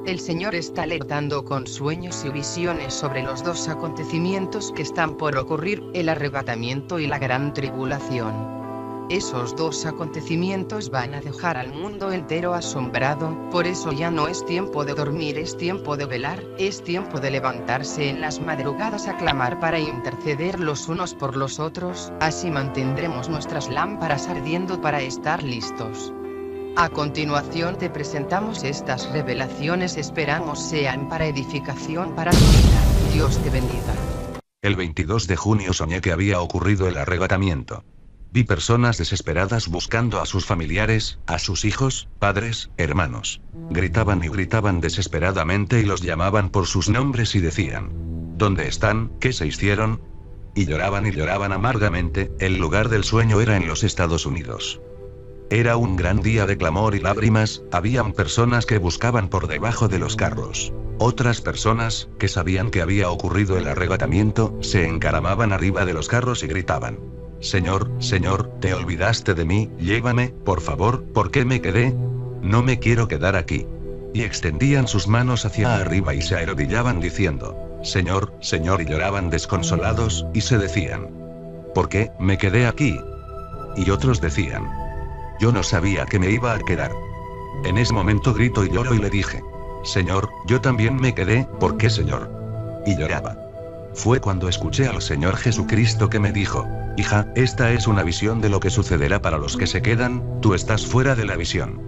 El Señor está alertando con sueños y visiones sobre los dos acontecimientos que están por ocurrir, el arrebatamiento y la gran tribulación. Esos dos acontecimientos van a dejar al mundo entero asombrado, por eso ya no es tiempo de dormir, es tiempo de velar, es tiempo de levantarse en las madrugadas a clamar para interceder los unos por los otros, así mantendremos nuestras lámparas ardiendo para estar listos. A continuación te presentamos estas revelaciones, esperamos sean para edificación para tu vida. Dios te bendiga. El 22 de junio soñé que había ocurrido el arrebatamiento. Vi personas desesperadas buscando a sus familiares, a sus hijos, padres, hermanos. Gritaban y gritaban desesperadamente y los llamaban por sus nombres y decían: ¿dónde están? ¿Qué se hicieron? Y lloraban amargamente. El lugar del sueño era en los Estados Unidos. Era un gran día de clamor y lágrimas, habían personas que buscaban por debajo de los carros. Otras personas, que sabían que había ocurrido el arrebatamiento, se encaramaban arriba de los carros y gritaban: Señor, Señor, ¿te olvidaste de mí? Llévame, por favor, ¿por qué me quedé? No me quiero quedar aquí. Y extendían sus manos hacia arriba y se arrodillaban diciendo: Señor, Señor, y lloraban desconsolados, y se decían: ¿por qué me quedé aquí? Y otros decían: yo no sabía que me iba a quedar. En ese momento grito y lloro y le dije: Señor, yo también me quedé, ¿por qué, Señor? Y lloraba. Fue cuando escuché al Señor Jesucristo que me dijo: hija, esta es una visión de lo que sucederá para los que se quedan, tú estás fuera de la visión.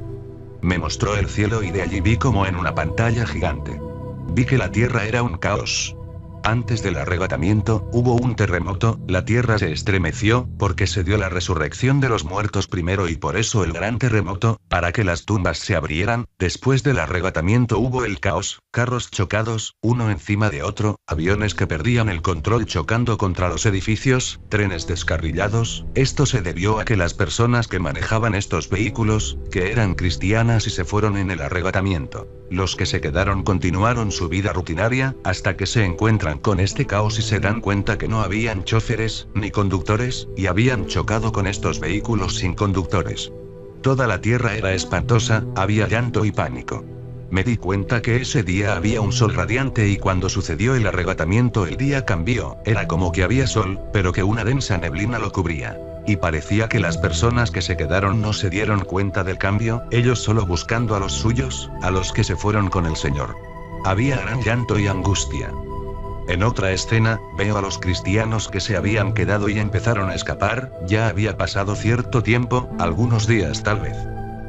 Me mostró el cielo y de allí vi como en una pantalla gigante. Vi que la tierra era un caos. Antes del arrebatamiento, hubo un terremoto, la tierra se estremeció, porque se dio la resurrección de los muertos primero y por eso el gran terremoto, para que las tumbas se abrieran. Después del arrebatamiento hubo el caos, carros chocados, uno encima de otro, aviones que perdían el control chocando contra los edificios, trenes descarrilados. Esto se debió a que las personas que manejaban estos vehículos, que eran cristianas y se fueron en el arrebatamiento. Los que se quedaron continuaron su vida rutinaria, hasta que se encuentran con este caos y se dan cuenta que no habían choferes, ni conductores, y habían chocado con estos vehículos sin conductores. Toda la tierra era espantosa, había llanto y pánico. Me di cuenta que ese día había un sol radiante y cuando sucedió el arrebatamiento el día cambió, era como que había sol, pero que una densa neblina lo cubría. Y parecía que las personas que se quedaron no se dieron cuenta del cambio, ellos solo buscando a los suyos, a los que se fueron con el Señor. Había gran llanto y angustia. En otra escena, veo a los cristianos que se habían quedado y empezaron a escapar, ya había pasado cierto tiempo, algunos días tal vez.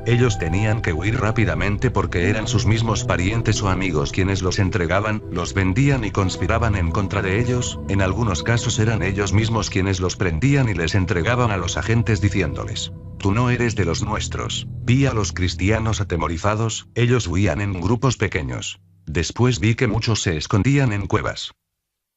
Ellos tenían que huir rápidamente porque eran sus mismos parientes o amigos quienes los entregaban, los vendían y conspiraban en contra de ellos, en algunos casos eran ellos mismos quienes los prendían y les entregaban a los agentes diciéndoles: tú no eres de los nuestros. Vi a los cristianos atemorizados, ellos huían en grupos pequeños. Después vi que muchos se escondían en cuevas.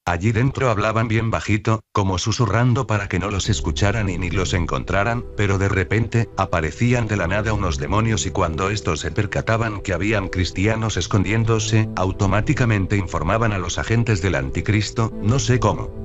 Allí dentro hablaban bien bajito, como susurrando para que no los escucharan y ni los encontraran, pero de repente, aparecían de la nada unos demonios y cuando estos se percataban que habían cristianos escondiéndose, automáticamente informaban a los agentes del anticristo, no sé cómo.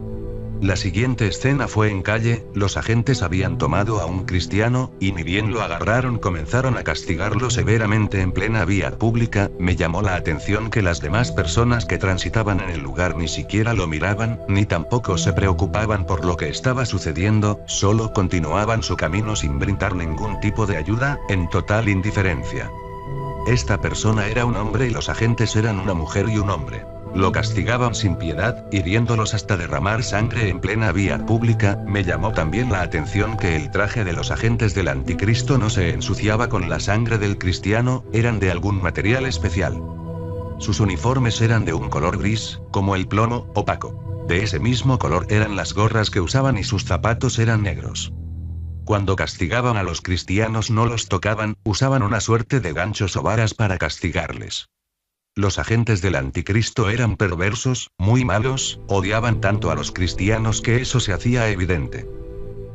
La siguiente escena fue en calle, los agentes habían tomado a un cristiano, y ni bien lo agarraron comenzaron a castigarlo severamente en plena vía pública. Me llamó la atención que las demás personas que transitaban en el lugar ni siquiera lo miraban, ni tampoco se preocupaban por lo que estaba sucediendo, solo continuaban su camino sin brindar ningún tipo de ayuda, en total indiferencia. Esta persona era un hombre y los agentes eran una mujer y un hombre. Lo castigaban sin piedad, hiriéndolos hasta derramar sangre en plena vía pública. Me llamó también la atención que el traje de los agentes del anticristo no se ensuciaba con la sangre del cristiano, eran de algún material especial. Sus uniformes eran de un color gris, como el plomo, opaco. De ese mismo color eran las gorras que usaban y sus zapatos eran negros. Cuando castigaban a los cristianos no los tocaban, usaban una suerte de ganchos o varas para castigarles. Los agentes del anticristo eran perversos, muy malos, odiaban tanto a los cristianos que eso se hacía evidente.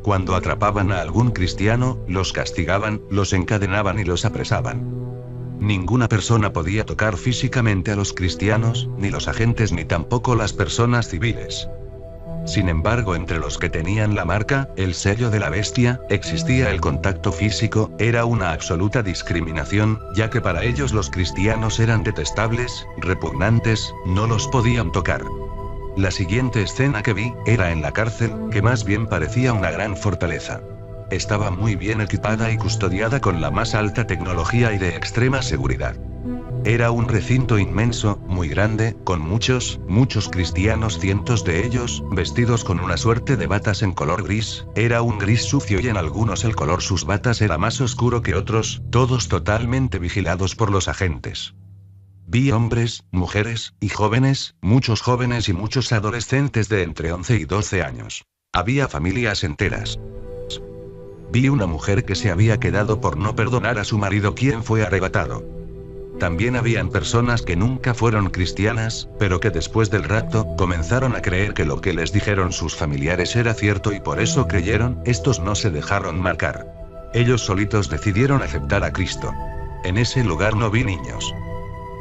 Cuando atrapaban a algún cristiano, los castigaban, los encadenaban y los apresaban. Ninguna persona podía tocar físicamente a los cristianos, ni los agentes ni tampoco las personas civiles. Sin embargo, entre los que tenían la marca, el sello de la bestia, existía el contacto físico, era una absoluta discriminación, ya que para ellos los cristianos eran detestables, repugnantes, no los podían tocar. La siguiente escena que vi, era en la cárcel, que más bien parecía una gran fortaleza. Estaba muy bien equipada y custodiada con la más alta tecnología y de extrema seguridad. Era un recinto inmenso, muy grande, con muchos cristianos, cientos de ellos, vestidos con una suerte de batas en color gris, era un gris sucio y en algunos el color sus batas era más oscuro que otros, todos totalmente vigilados por los agentes. Vi hombres, mujeres, y jóvenes, muchos jóvenes y muchos adolescentes de entre 11 y 12 años. Había familias enteras. Vi una mujer que se había quedado por no perdonar a su marido quien fue arrebatado. También habían personas que nunca fueron cristianas, pero que después del rapto, comenzaron a creer que lo que les dijeron sus familiares era cierto y por eso creyeron, estos no se dejaron marcar. Ellos solitos decidieron aceptar a Cristo. En ese lugar no vi niños.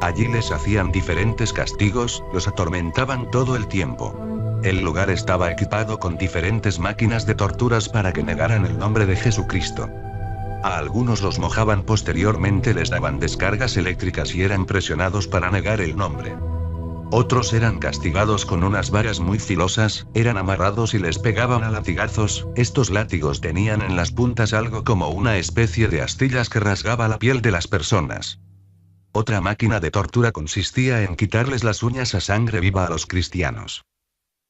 Allí les hacían diferentes castigos, los atormentaban todo el tiempo. El lugar estaba equipado con diferentes máquinas de torturas para que negaran el nombre de Jesucristo. A algunos los mojaban, posteriormente les daban descargas eléctricas y eran presionados para negar el nombre. Otros eran castigados con unas varas muy filosas, eran amarrados y les pegaban a latigazos, estos látigos tenían en las puntas algo como una especie de astillas que rasgaba la piel de las personas. Otra máquina de tortura consistía en quitarles las uñas a sangre viva a los cristianos.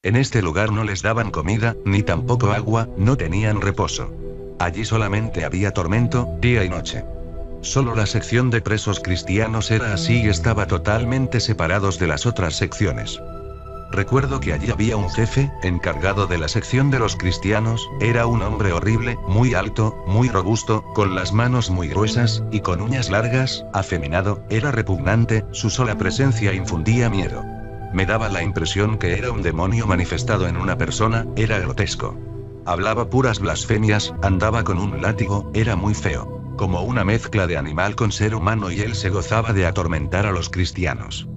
En este lugar no les daban comida, ni tampoco agua, no tenían reposo. Allí solamente había tormento, día y noche. Solo la sección de presos cristianos era así y estaba totalmente separados de las otras secciones. Recuerdo que allí había un jefe, encargado de la sección de los cristianos, era un hombre horrible, muy alto, muy robusto, con las manos muy gruesas, y con uñas largas, afeminado, era repugnante, su sola presencia infundía miedo. Me daba la impresión que era un demonio manifestado en una persona, era grotesco. Hablaba puras blasfemias, andaba con un látigo, era muy feo. Como una mezcla de animal con ser humano y él se gozaba de atormentar a los cristianos.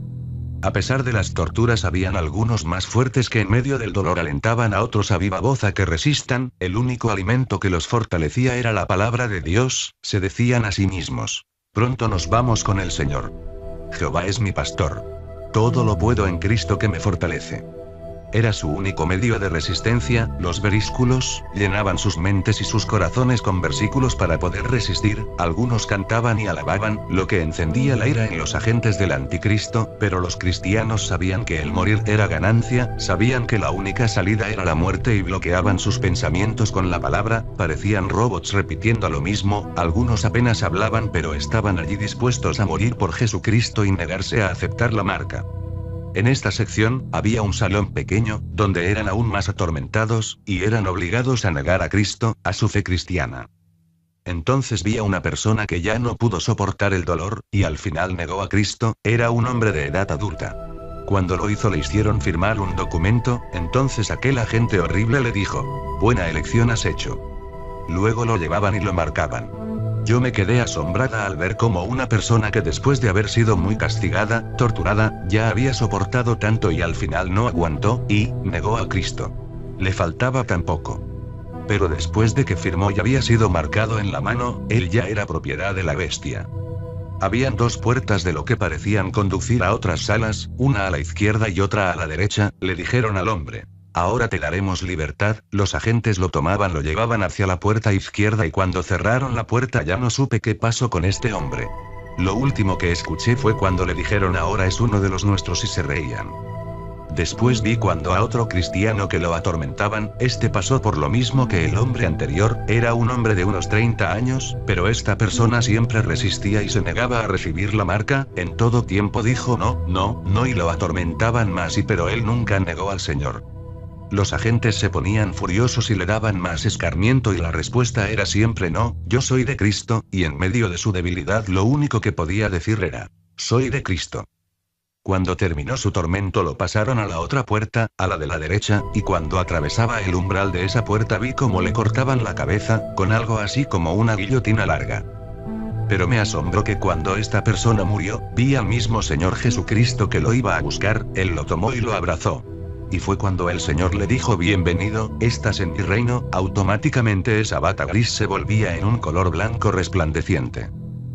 A pesar de las torturas habían algunos más fuertes que en medio del dolor alentaban a otros a viva voz a que resistan, el único alimento que los fortalecía era la palabra de Dios, se decían a sí mismos. Pronto nos vamos con el Señor. Jehová es mi pastor. Todo lo puedo en Cristo que me fortalece. Era su único medio de resistencia, los versículos, llenaban sus mentes y sus corazones con versículos para poder resistir, algunos cantaban y alababan, lo que encendía la ira en los agentes del anticristo, pero los cristianos sabían que el morir era ganancia, sabían que la única salida era la muerte y bloqueaban sus pensamientos con la palabra, parecían robots repitiendo lo mismo, algunos apenas hablaban pero estaban allí dispuestos a morir por Jesucristo y negarse a aceptar la marca. En esta sección, había un salón pequeño, donde eran aún más atormentados, y eran obligados a negar a Cristo, a su fe cristiana. Entonces vi a una persona que ya no pudo soportar el dolor, y al final negó a Cristo, era un hombre de edad adulta. Cuando lo hizo le hicieron firmar un documento, entonces aquel agente horrible le dijo, buena elección has hecho. Luego lo llevaban y lo marcaban. Yo me quedé asombrada al ver cómo una persona que después de haber sido muy castigada, torturada, ya había soportado tanto y al final no aguantó, y negó a Cristo. Le faltaba tan poco. Pero después de que firmó y había sido marcado en la mano, él ya era propiedad de la bestia. Habían dos puertas de lo que parecían conducir a otras salas, una a la izquierda y otra a la derecha, le dijeron al hombre. Ahora te daremos libertad, los agentes lo tomaban, lo llevaban hacia la puerta izquierda y cuando cerraron la puerta ya no supe qué pasó con este hombre. Lo último que escuché fue cuando le dijeron ahora es uno de los nuestros y se reían. Después vi cuando a otro cristiano que lo atormentaban, este pasó por lo mismo que el hombre anterior, era un hombre de unos 30 años, pero esta persona siempre resistía y se negaba a recibir la marca, en todo tiempo dijo no y lo atormentaban más pero él nunca negó al Señor. Los agentes se ponían furiosos y le daban más escarmiento y la respuesta era siempre no, yo soy de Cristo, y en medio de su debilidad lo único que podía decir era, soy de Cristo. Cuando terminó su tormento lo pasaron a la otra puerta, a la de la derecha, y cuando atravesaba el umbral de esa puerta vi cómo le cortaban la cabeza, con algo así como una guillotina larga. Pero me asombró que cuando esta persona murió, vi al mismo Señor Jesucristo que lo iba a buscar, él lo tomó y lo abrazó. y fue cuando el Señor le dijo: bienvenido, estás en mi reino. Automáticamente esa bata gris se volvía en un color blanco resplandeciente.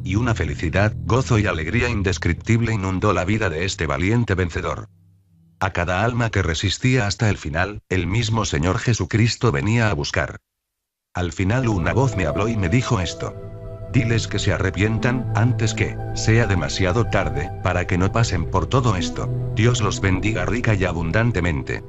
Y una felicidad, gozo y alegría indescriptible inundó la vida de este valiente vencedor. A cada alma que resistía hasta el final, el mismo Señor Jesucristo venía a buscar. Al final una voz me habló y me dijo esto: diles que se arrepientan, antes que sea demasiado tarde, para que no pasen por todo esto. Dios los bendiga rica y abundantemente.